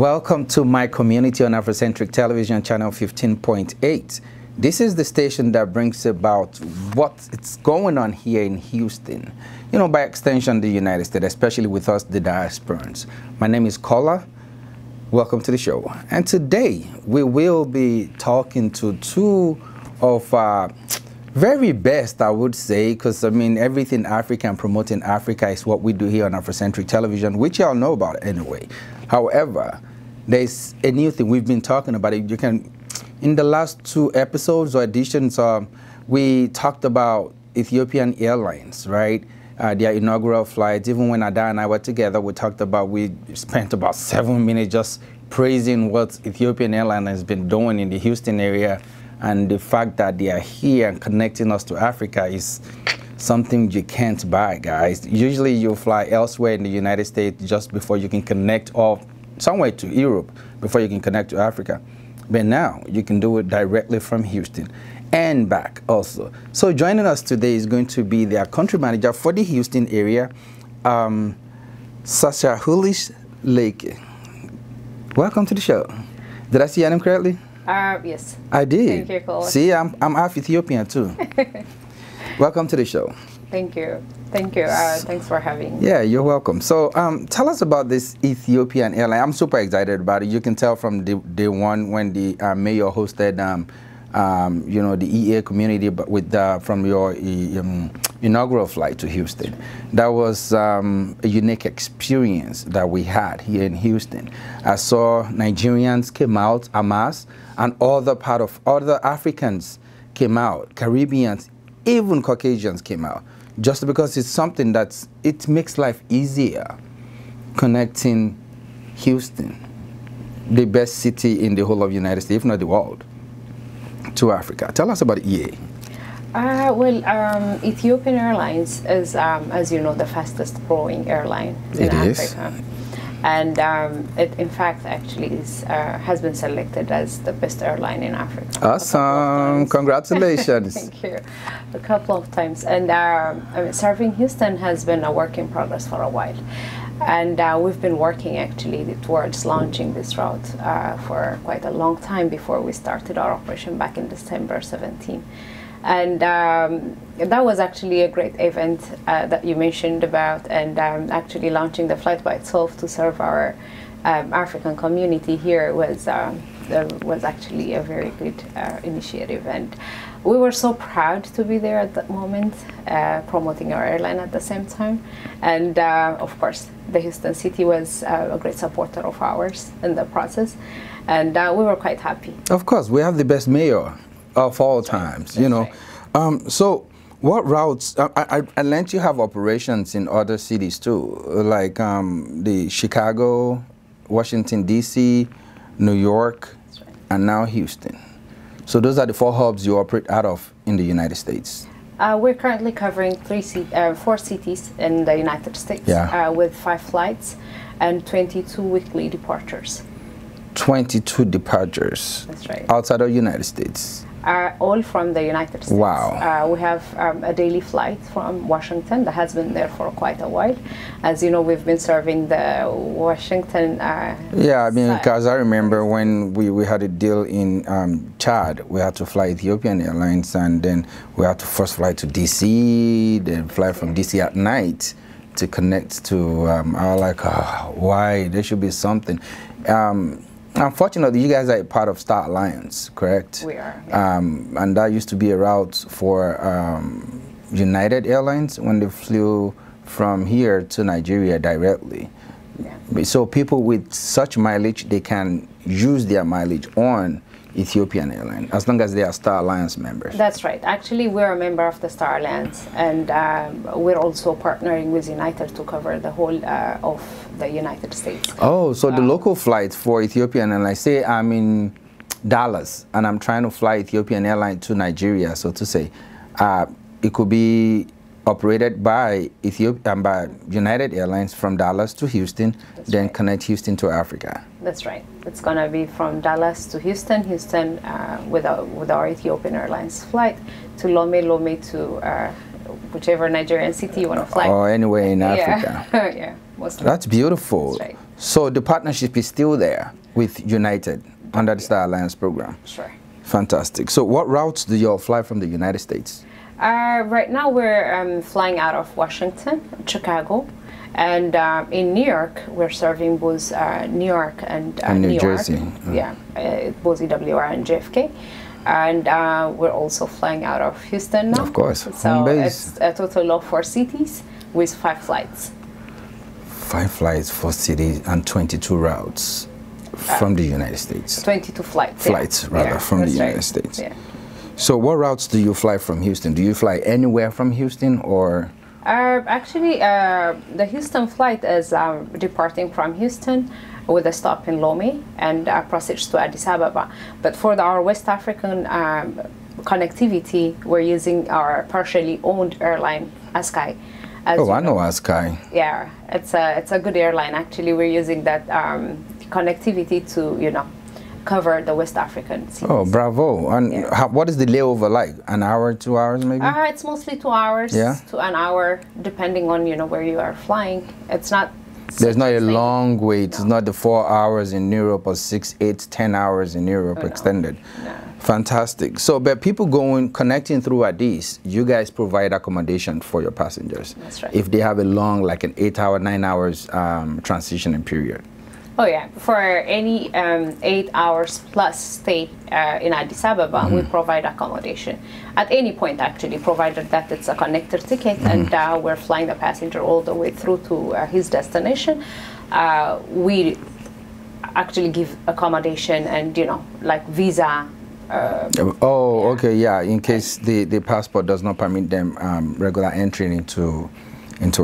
Welcome to my community on Afrocentric Television, channel 15.8. This is the station that brings about what's going on here in Houston. You know, by extension, the United States, especially with us, the diasporans. My name is Kola. Welcome to the show. And today, we will be talking to two of our very best, I would say, because, I mean, everything African, promoting Africa is what we do here on Afrocentric Television, which y'all know about anyway. However, there's a new thing. We've been talking about it. You can, in the last two episodes or editions, we talked about Ethiopian Airlines, right? Their inaugural flight. Even when Ada and I were together, we talked about, we spent about 7 minutes just praising what Ethiopian Airlines has been doing in the Houston area. And the fact that they are here and connecting us to Africa is something you can't buy, guys. Usually you fly elsewhere in the United States just before you can connect, or somewhere to Europe before you can connect to Africa. But now you can do it directly from Houston and back also. So joining us today is going to be their country manager for the Houston area, Sasha Hulish Lake. Welcome to the show. Did I see your name correctly? Yes. I did. Thank you, Cole. See, I'm half Ethiopian too. Welcome to the show. Thank you. Thank you. Thanks for having me. Yeah, you're welcome. So tell us about this Ethiopian airline. I'm super excited about it. You can tell from day one when the mayor hosted, you know, the EA community, but with from your inaugural flight to Houston. That was a unique experience that we had here in Houston. I saw Nigerians came out en masse, and other Africans came out, Caribbeans, even Caucasians came out, just because it's something it makes life easier, connecting Houston, the best city in the whole of the United States, if not the world, to Africa. Tell us about EA. Ethiopian Airlines is, as you know, the fastest growing airline in Africa. And it, in fact, actually has been selected as the best airline in Africa. Awesome. Congratulations. Thank you. A couple of times. And I mean, serving Houston has been a work in progress for a while. And we've been working actually towards launching this route for quite a long time before we started our operation back in December 17. And that was actually a great event that you mentioned about, and actually launching the flight by itself to serve our African community here was actually a very good initiative. And we were so proud to be there at that moment, promoting our airline at the same time. And of course, the Houston city was a great supporter of ours in the process, and we were quite happy. Of course, we have the best mayor of all times, you know. Right. So what routes, I learned you have operations in other cities too, like the Chicago, Washington, DC, New York, right, and now Houston. So those are the 4 hubs you operate out of in the United States. We're currently covering 4 cities in the United States, yeah, with 5 flights and 22 weekly departures. 22 departures. That's right. Outside of the United States. All from the United States. Wow. We have a daily flight from Washington that has been there for quite a while. As you know, we've been serving the Washington yeah, I mean, because I remember when we had a deal in Chad, we had to fly Ethiopian Airlines, and then we had to first fly to DC, then fly from DC at night to connect to, I was like, oh, why? There should be something. Unfortunately, you guys are a part of Star Alliance, correct? We are. Yeah. And that used to be a route for United Airlines when they flew from here to Nigeria directly. Yeah. So people with such mileage, they can use their mileage on Ethiopian Airlines, as long as they are Star Alliance members. That's right. Actually, we're a member of the Star Alliance, and we're also partnering with United to cover the whole of the United States. Oh, so the local flights for Ethiopian Airlines, say I'm in Dallas, and I'm trying to fly Ethiopian Airlines to Nigeria, so to say, it could be operated by by United Airlines from Dallas to Houston, that's then right, connect Houston to Africa. That's right. It's going to be from Dallas to Houston, with our Ethiopian Airlines flight to Lome to whichever Nigerian city you want to fly. Or anywhere in Africa. Yeah, yeah. Mostly. That's beautiful. That's right. So the partnership is still there with United under the Star Alliance program. Sure. Fantastic. So what routes do you all fly from the United States? Right now we're flying out of Washington, Chicago, and in New York we're serving both New York and New Jersey. Yeah, both EWR and JFK. And we're also flying out of Houston now. Of course. So it's a total of 4 cities with 5 flights. 5 flights, 4 cities, and 22 routes from the United States. 22 flights. Flights, yeah. rather, from the United States. Yeah. So what routes do you fly from Houston? Do you fly anywhere from Houston, or? Actually, the Houston flight is departing from Houston with a stop in Lomé and proceeds to Addis Ababa. But for our West African connectivity, we're using our partially owned airline, Askai. Oh, I know Askai. Yeah, it's a good airline. Actually, we're using that connectivity to, you know, cover the West African seas. Oh, bravo. And yeah. What is the layover like? An hour, 2 hours maybe? It's mostly 2 hours to an hour, depending on, you know, where you are flying. It's not... There's not a long wait. No. It's not the 4 hours in Europe or 6, 8, 10 hours in Europe extended. No. Fantastic. So, but people connecting through Addis, you guys provide accommodation for your passengers. That's right. If they have a long, like an 8 hour, 9 hours transitioning period. Oh yeah, for any 8 hours plus stay in Addis Ababa, we provide accommodation at any point, actually, provided that it's a connector ticket and we're flying the passenger all the way through to his destination. We actually give accommodation and, you know, like visa. Okay, yeah, in case the passport does not permit them regular entry into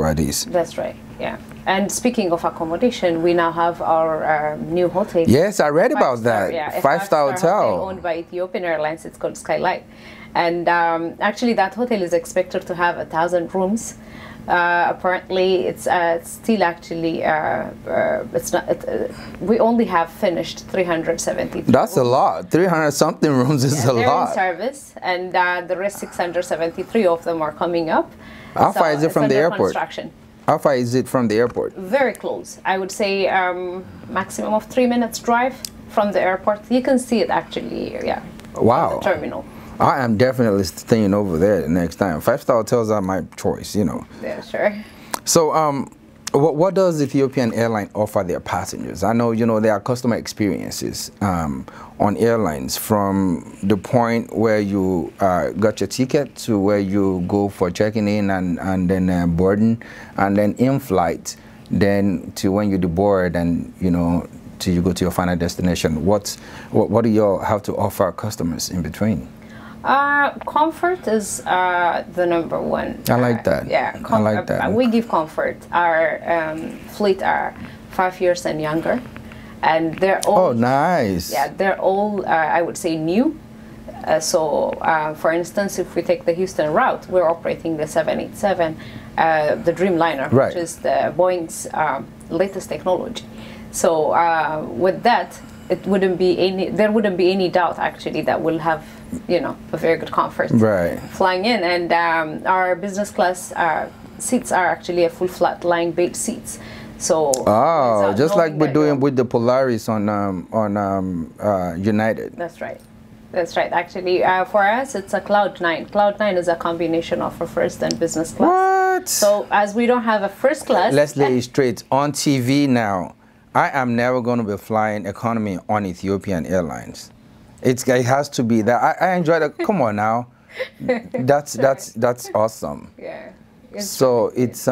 Addis. That's right, yeah. And speaking of accommodation, we now have our new hotel. Yes, I read about that. Yeah, five-star hotel owned by Ethiopian Airlines. It's called Skylight, and actually that hotel is expected to have 1,000 rooms. Apparently, it's still actually it's not. We only have finished 370. That's a lot. 300 something rooms is a lot. They're in service, and the rest 673 of them are coming up. How far is it from the airport? Construction. How far is it from the airport? Very close. I would say maximum of 3 minutes drive from the airport. You can see it actually, yeah. Wow. The terminal. I am definitely staying over there the next time. 5-star hotels are my choice, you know. Yeah, sure. So, what does Ethiopian Airline offer their passengers? I know, you know, there are customer experiences on airlines from the point where you got your ticket to where you go for checking in and then boarding, and then in flight, then to when you deboard and, you know, till you go to your final destination. What do you all have to offer customers in between? Comfort is the number one. I like that. Yeah, I like that. We give comfort. Our fleet are 5 years and younger, and they're all. Oh, nice. Yeah, they're all. I would say new. For instance, if we take the Houston route, we're operating the 787, the Dreamliner, right, which is the Boeing's latest technology. So with that, there wouldn't be any doubt actually that we'll have, you know, a very good comfort flying in. And our business class seats are actually a full flat lying bed seats. So just like we're doing with the Polaris on United. That's right. That's right. Actually, for us, it's a Cloud9. Cloud9 is a combination of a first and business class. What? So as we don't have a first class, let's lay it straight on TV now. I am never going to be flying economy on Ethiopian Airlines. It has to be that. I enjoy that. Come on now, that's awesome. Yeah. So it's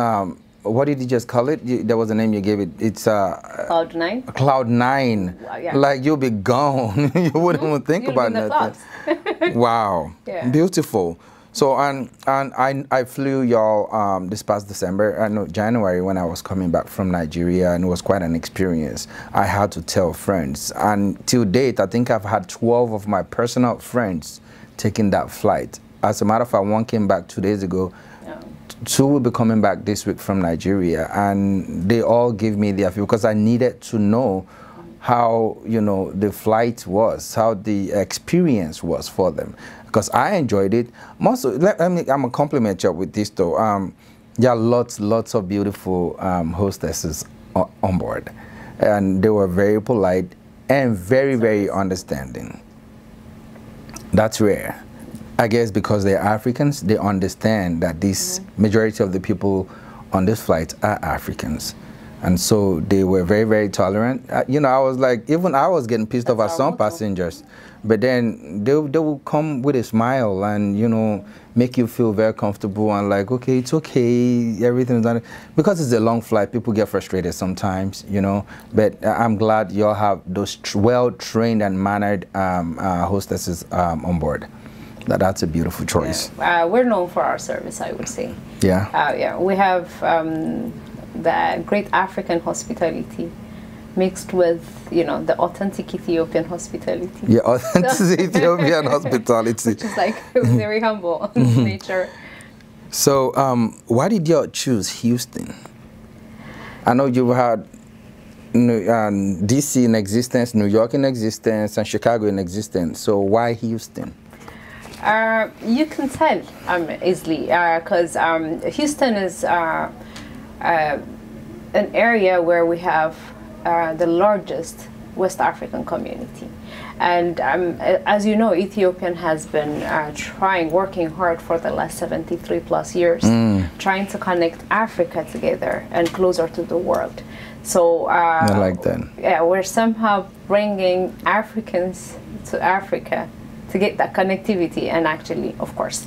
what did you just call it? There was a name you gave it. It's Cloud9. Cloud9. Well, yeah. Like you'll be gone. You wouldn't even think about nothing. Wow. Yeah. Beautiful. So and I flew y'all this past December, no, January, when I was coming back from Nigeria, and it was quite an experience. I had to tell friends, and till date I think I've had 12 of my personal friends taking that flight. As a matter of fact, one came back 2 days ago. Two will be coming back this week from Nigeria, and they all give me their feel because I needed to know how, you know, the flight was, how the experience was for them. because I enjoyed it. Most, I'm gonna compliment you with this though. There are lots of beautiful hostesses on board, and they were very polite and very understanding. That's rare. I guess because they're Africans, they understand that this majority of the people on this flight are Africans. And so they were very tolerant. You know, I was like, even I was getting pissed off at some passengers. But then they will come with a smile and, you know, make you feel very comfortable and like, okay, it's okay, everything's done. Because it's a long flight, people get frustrated sometimes, you know. But I'm glad you all have those well-trained and mannered hostesses on board. That's a beautiful choice. Yeah. We're known for our service, I would say. Yeah. Yeah, we have the great African hospitality mixed with, you know, the authentic Ethiopian hospitality. Yeah, authentic Ethiopian hospitality. Which is like very humble nature. So, why did you choose Houston? I know you had DC in existence, New York in existence, and Chicago in existence. So why Houston? You can tell easily because Houston is an area where we have the largest West African community. And as you know, Ethiopian has been working hard for the last 73 plus years, trying to connect Africa together and closer to the world. So I like that. Yeah, we're somehow bringing Africans to Africa to get that connectivity, and actually, of course,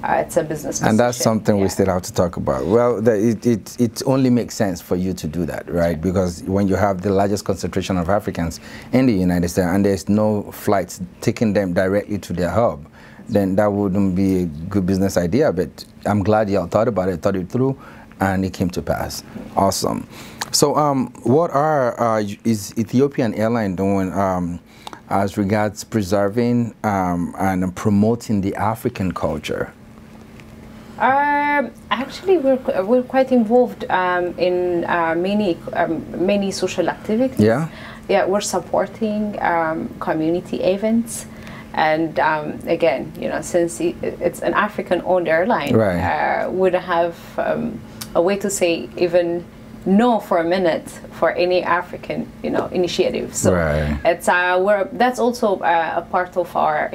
it's a business decision. And that's something we still have to talk about. Well, it only makes sense for you to do that, right? Because when you have the largest concentration of Africans in the United States and there's no flights taking them directly to their hub, then that wouldn't be a good business idea. But I'm glad y'all thought about it, thought it through, and it came to pass. Awesome. So what is Ethiopian Airlines doing as regards preserving and promoting the African culture? Actually, we're quite involved in many social activities. Yeah. Yeah, we're supporting community events, and again, you know, since it's an African-owned airline, right. We don't have a way to say even no for a minute for any African, you know, initiative. So right. it's that's also a part of our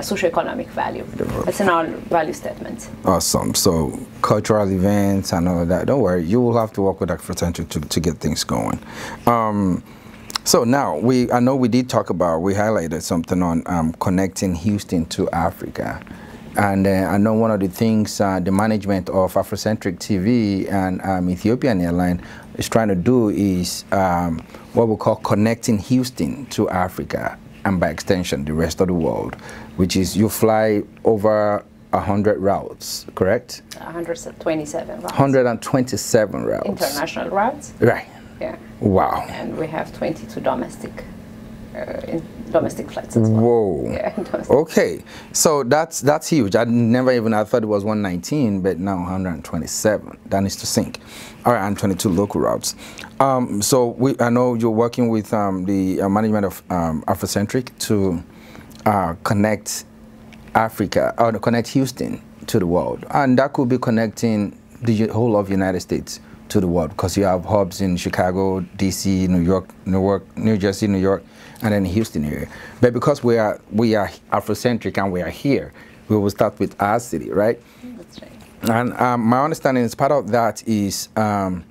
socio-economic value. It's in our value statement. Awesome. So cultural events and all of that. Don't worry, you will have to work with Afrocentric to get things going. So now I know we did talk about, we highlighted something on connecting Houston to Africa. And I know one of the things the management of Afrocentric TV and Ethiopian Airlines is trying to do is what we call connecting Houston to Africa and by extension the rest of the world, which is you fly over 100 routes, correct? 127 routes. 127 routes. International routes? Right. Yeah. Wow. And we have 22 domestic flights as well. Whoa. Yeah, okay, so that's huge. I thought it was 119, but now 127. That needs to sink. All right, and 22 local routes. So I know you're working with the management of Afrocentric to connect Africa, or connect Houston to the world, and that could be connecting the whole of the United States to the world, because you have hubs in Chicago, DC, New York, New Jersey, New York, and then Houston area. But because we are Afrocentric and we are here, we will start with our city, right? That's right. And my understanding is part of that is to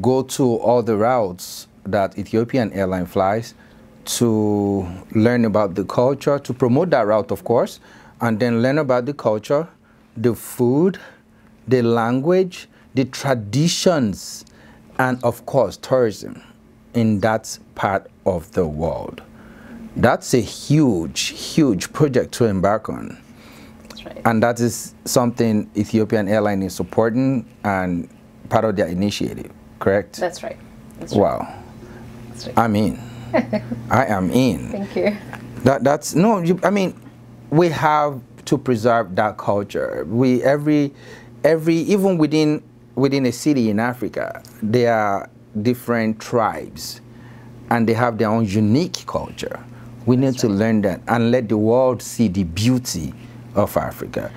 go to all the routes that Ethiopian Airlines flies, to learn about the culture, to promote that route, of course, and then learn about the culture, the food, the language, the traditions, and of course tourism in that part of the world. That's a huge project to embark on. That's right. And that is something Ethiopian Airlines is supporting and part of their initiative, correct? That's right. That's wow. Right. That's right. I'm in. I am in. Thank you. I mean, we have to preserve that culture. Even within a city in Africa, there are different tribes and they have their own unique culture. We need to learn that and let the world see the beauty of Africa.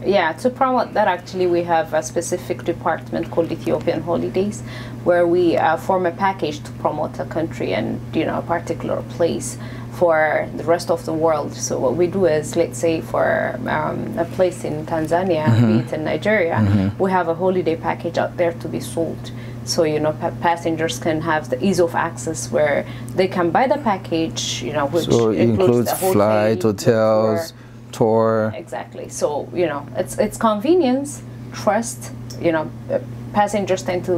Yeah, to promote that, actually, we have a specific department called Ethiopian Holidays, where we form a package to promote a country and, you know, a particular place for the rest of the world. So what we do is, let's say for a place in Tanzania, be it in Nigeria, we have a holiday package out there to be sold. So, you know, passengers can have the ease of access where they can buy the package, you know, which so includes the flight, hotels, tour. Exactly. So, you know, it's convenience, trust, you know, passengers tend to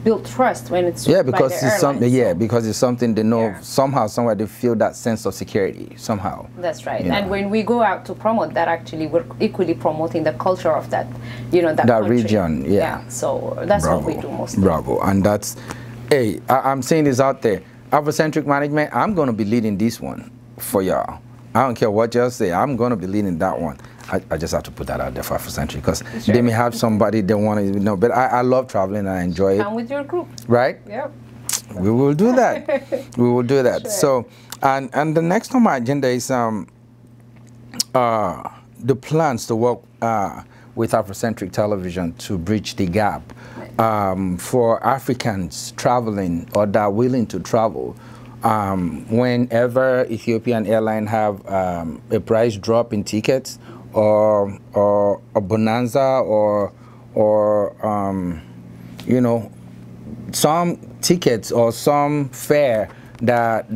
build trust when it's because by it's something. airlines. Yeah, because it's something they know somehow, somewhere they feel that sense of security somehow. That's right. You And know. when we go out to promote that, actually, we're equally promoting the culture of that, you know, that country. Region. Yeah. So that's what we do mostly. Bravo. And that's, hey, I'm saying this out there. Afrocentric management. I'm going to be leading this one for y'all. I don't care what y'all say. I'm going to be leading that one. I just have to put that out there for Afrocentric because they may have somebody they want to know. But I love traveling and I enjoy it. Come with your group. Right? Yep. We will do that. We will do that. Sure. So, and the next on my agenda is the plans to work with Afrocentric television to bridge the gap for Africans traveling or that are willing to travel. Whenever Ethiopian Airlines have a price drop in tickets or a bonanza or you know, some tickets or some fare that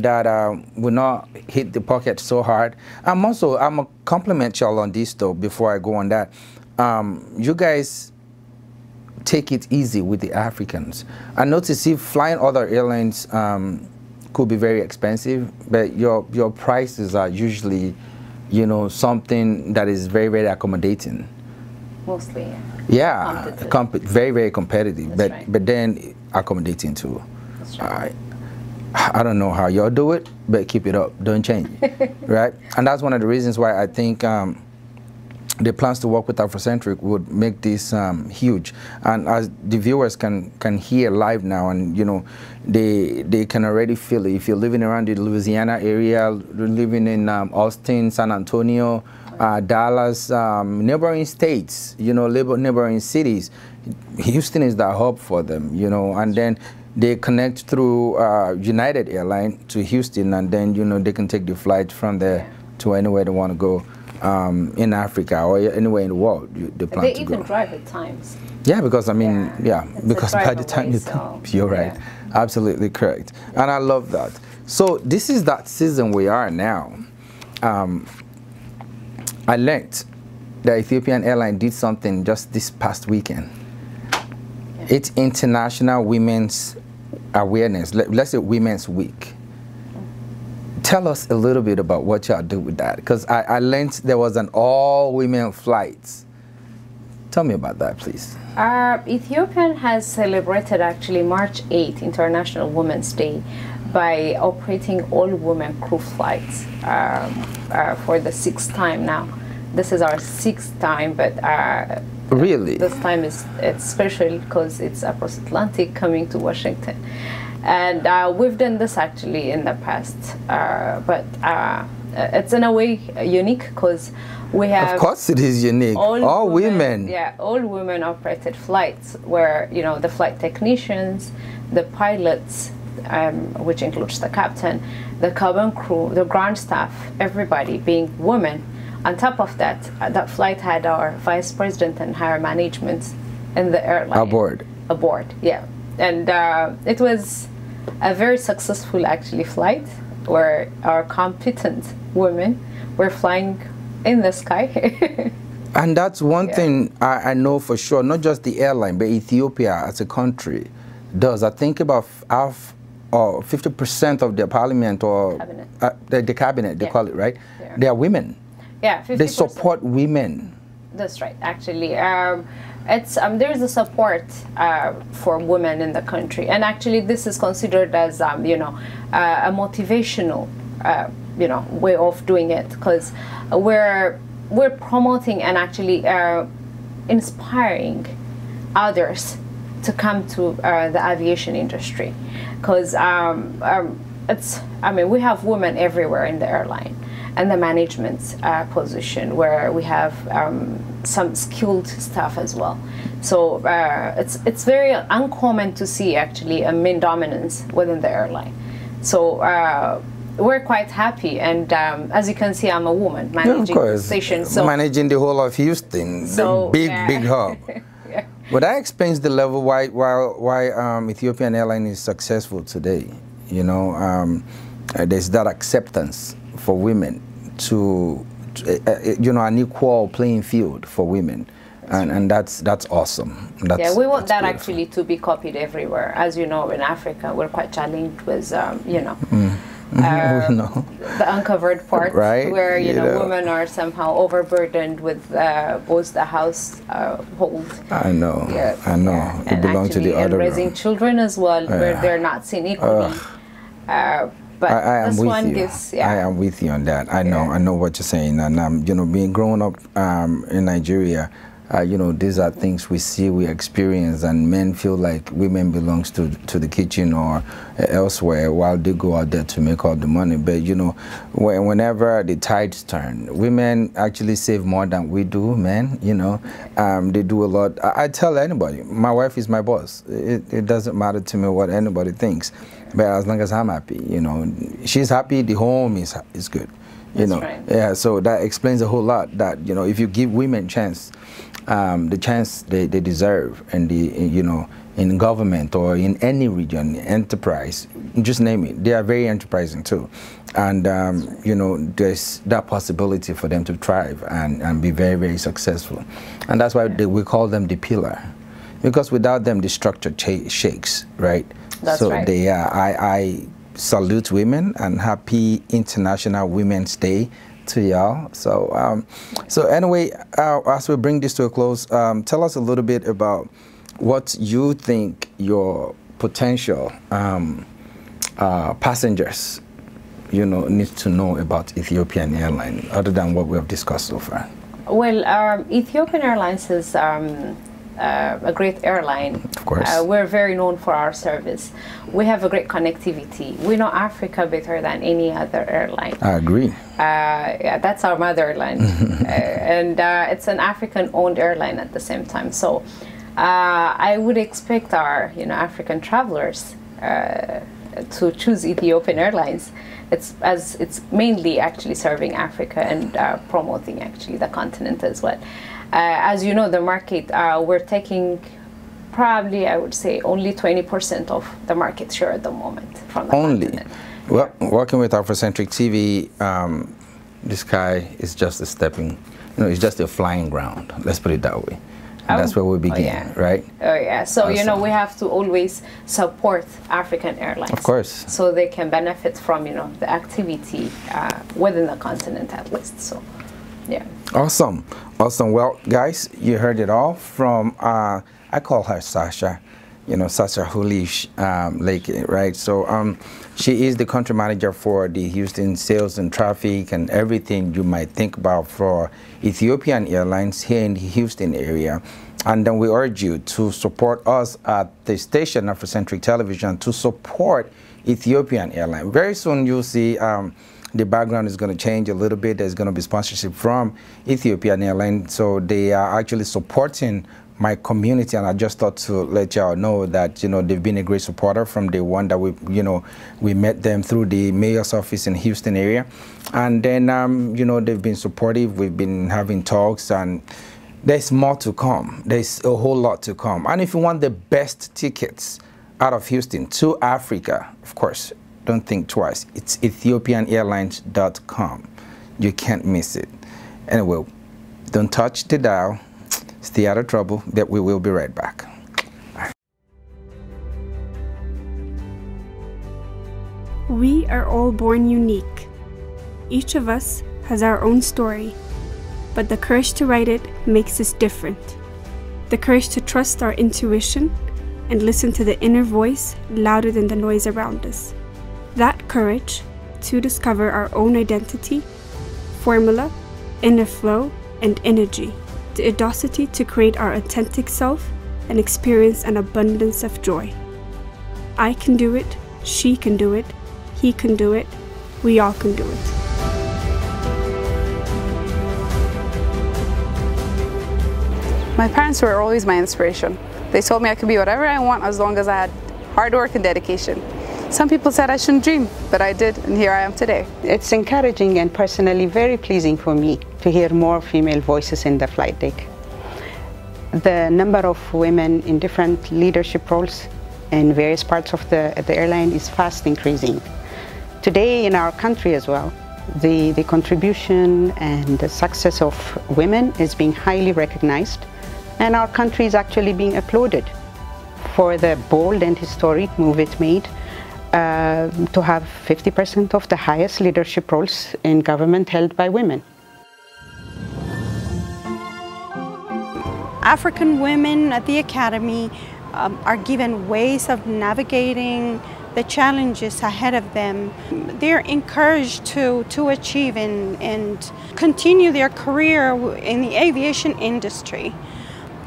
will not hit the pocket so hard. I'm a compliment y'all on this though before I go on that. You guys take it easy with the Africans. I notice if flying other airlines could be very expensive, but your prices are usually, you know, something that is very, very accommodating. Mostly. Yeah, very, very competitive, That's right. but then accommodating too. That's right. I don't know how y'all do it, but keep it up. Don't change it, right? And that's one of the reasons why I think the plans to work with Afrocentric would make this huge. And as the viewers can hear live now, and you know, they can already feel it. If you're living around the Louisiana area, living in Austin, San Antonio, Dallas, neighboring states, you know, neighboring cities, Houston is the hub for them, you know, and then they connect through United Airlines to Houston, and then, you know, they can take the flight from there to anywhere they want to go in Africa or anywhere in the world. They plan to even go. drive at times. Yeah, because I mean, It's because a by drive the time away, you so, you're right, absolutely correct, and I love that. So this is that season we are now. I learned that Ethiopian Airlines did something just this past weekend. It's International Women's Awareness, let's say Women's Week. Tell us a little bit about what y'all do with that, because I learned there was an all-women flight. Tell me about that, please. Ethiopian has celebrated actually March 8th, International Women's Day, by operating all-women crew flights for the 6th time now. This is our 6th time, but really, this time it's special because it's across Atlantic coming to Washington. And we've done this actually in the past, but it's in a way unique because we have... Of course it is unique. All women. Yeah, all women operated flights where, you know, the flight technicians, the pilots, which includes the captain, the cabin crew, the ground staff, everybody being women. On top of that, that flight had our vice president and higher management in the airline. Aboard, yeah. And it was a very successful, actually, flight where our competent women were flying in the sky. And that's one thing I know for sure, not just the airline, but Ethiopia as a country does. I think about 50% of their parliament or cabinet. The cabinet, they call it, right? Yeah. They are women. Yeah, 50%. They support women. That's right, actually. It's there's a support for women in the country, and actually this is considered as you know, a motivational you know, way of doing it, because we're promoting and actually inspiring others to come to the aviation industry, because I mean, we have women everywhere in the airline, and the management position where we have some skilled staff as well. So it's very uncommon to see actually a men dominance within the airline. So we're quite happy, and as you can see, I'm a woman managing the station. So managing the whole of Houston, the big hub. Yeah. But that explains the level why Ethiopian Airlines is successful today. You know, there's that acceptance for women to you know, an equal playing field for women. And that's awesome. Yeah, we want that actually to be copied everywhere. As you know, in Africa, we're quite challenged with, you know, the uncovered part, right? Where you know women are somehow overburdened with both the household. I know. Yeah, I know. Yeah, it belongs to the other. And raising children as well, where they're not seen equally. But I am this with one you. gives, yeah. I am with you on that. I know what you're saying, and you know, being growing up in Nigeria. You know, these are things we see, we experience, and men feel like women belongs to the kitchen or elsewhere while they go out there to make all the money. But you know, whenever the tides turn, women actually save more than we do, men. You know, they do a lot. I tell anybody, my wife is my boss. It doesn't matter to me what anybody thinks, but as long as I'm happy, you know, she's happy, the home is good. You know, right. Yeah. So that explains a whole lot. That, you know, if you give women the chance they deserve, and you know, in government or in any region, enterprise, just name it, they are very enterprising too, and you know, there's that possibility for them to thrive and be very, very successful, and that's why we call them the pillar, because without them the structure shakes, right? That's so right. they are. I salute women, and happy International Women's Day to y'all. So so anyway, as we bring this to a close, tell us a little bit about what you think your potential passengers, you know, need to know about Ethiopian Airlines, other than what we have discussed so far. Well, Ethiopian Airlines is a great airline. Of course. We're very known for our service. We have a great connectivity. We know Africa better than any other airline. I agree. Yeah, that's our motherland. And it's an African-owned airline at the same time. So I would expect our, you know, African travelers to choose Ethiopian Airlines. It's mainly actually serving Africa and promoting actually the continent as well. As you know, the market, we're taking probably, I would say, only 20% of the market share at the moment from the continent. Well, working with Afrocentric TV, the sky is just a stepping, you know, it's just a flying ground. Let's put it that way. And that's where we begin, right? Oh yeah. So you know, we have to always support African airlines, of course, so they can benefit from, you know, the activity within the continent at least. So yeah. Awesome. Well, guys, you heard it all from I call her Sasha, you know, Sasha Hulish Lake, right? So she is the country manager for the Houston sales and traffic and everything you might think about for Ethiopian Airlines here in the Houston area. And then we urge you to support us at the station Afrocentric Television to support Ethiopian Airlines. Very soon you'll see the background is going to change a little bit. There's going to be sponsorship from Ethiopian Airlines. So they are actually supporting my community, and I just thought to let y'all know that, you know, they've been a great supporter from the one that we met them through the mayor's office in Houston area, and then you know, they've been supportive. We've been having talks, and there's more to come. There's a whole lot to come. And if you want the best tickets out of Houston to Africa, of course, don't think twice. It's ethiopianairlines.com. You can't miss it. Anyway, don't touch the dial. Stay out of trouble. That we will be right back. We are all born unique. Each of us has our own story, but the courage to write it makes us different. The courage to trust our intuition and listen to the inner voice louder than the noise around us. That courage to discover our own identity, formula, inner flow, and energy. The audacity to create our authentic self and experience an abundance of joy. I can do it, she can do it, he can do it, we all can do it. My parents were always my inspiration. They told me I could be whatever I want as long as I had hard work and dedication. Some people said I shouldn't dream, but I did, and here I am today. It's encouraging and personally very pleasing for me to hear more female voices in the flight deck. The number of women in different leadership roles in various parts of the airline is fast increasing. Today in our country as well, the contribution and the success of women is being highly recognized, and our country is actually being applauded for the bold and historic move it made to have 50% of the highest leadership roles in government held by women. African women at the Academy are given ways of navigating the challenges ahead of them. They're encouraged to achieve and continue their career in the aviation industry.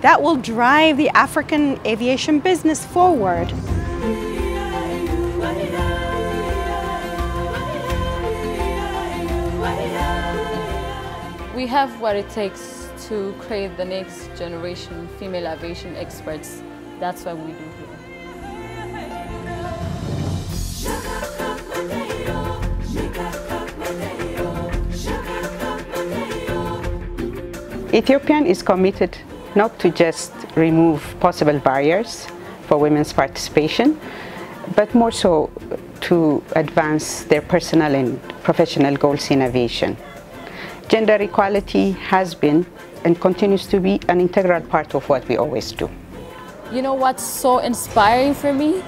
That will drive the African aviation business forward. We have what it takes to create the next generation female aviation experts. That's what we do here. Ethiopian is committed not to just remove possible barriers for women's participation, but more so to advance their personal and professional goals in aviation. Gender equality has been and continues to be an integral part of what we always do. You know what's so inspiring for me?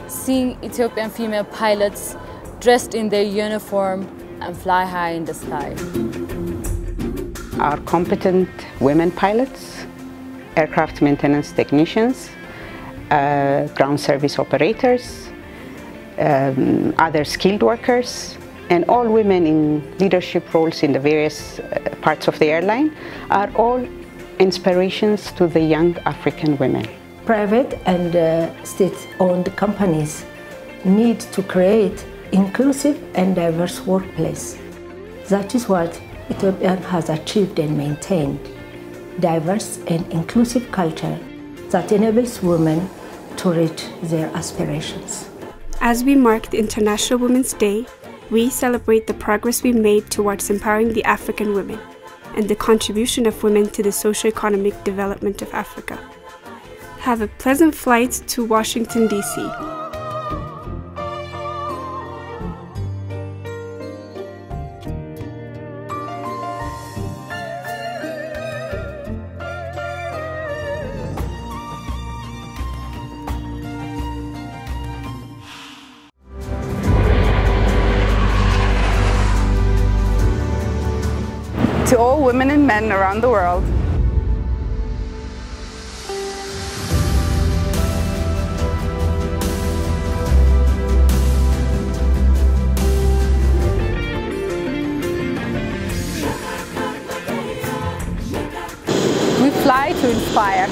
Seeing Ethiopian female pilots dressed in their uniform and fly high in the sky. Our competent women pilots, aircraft maintenance technicians, ground service operators, other skilled workers, and all women in leadership roles in the various parts of the airline are all inspirations to the young African women. Private and state-owned companies need to create inclusive and diverse workplace. That is what Ethiopia has achieved and maintained. Diverse and inclusive culture that enables women to reach their aspirations. As we mark the International Women's Day, we celebrate the progress we made towards empowering the African women and the contribution of women to the socio-economic development of Africa. Have a pleasant flight to Washington, D.C. To all women and men around the world, we fly to inspire.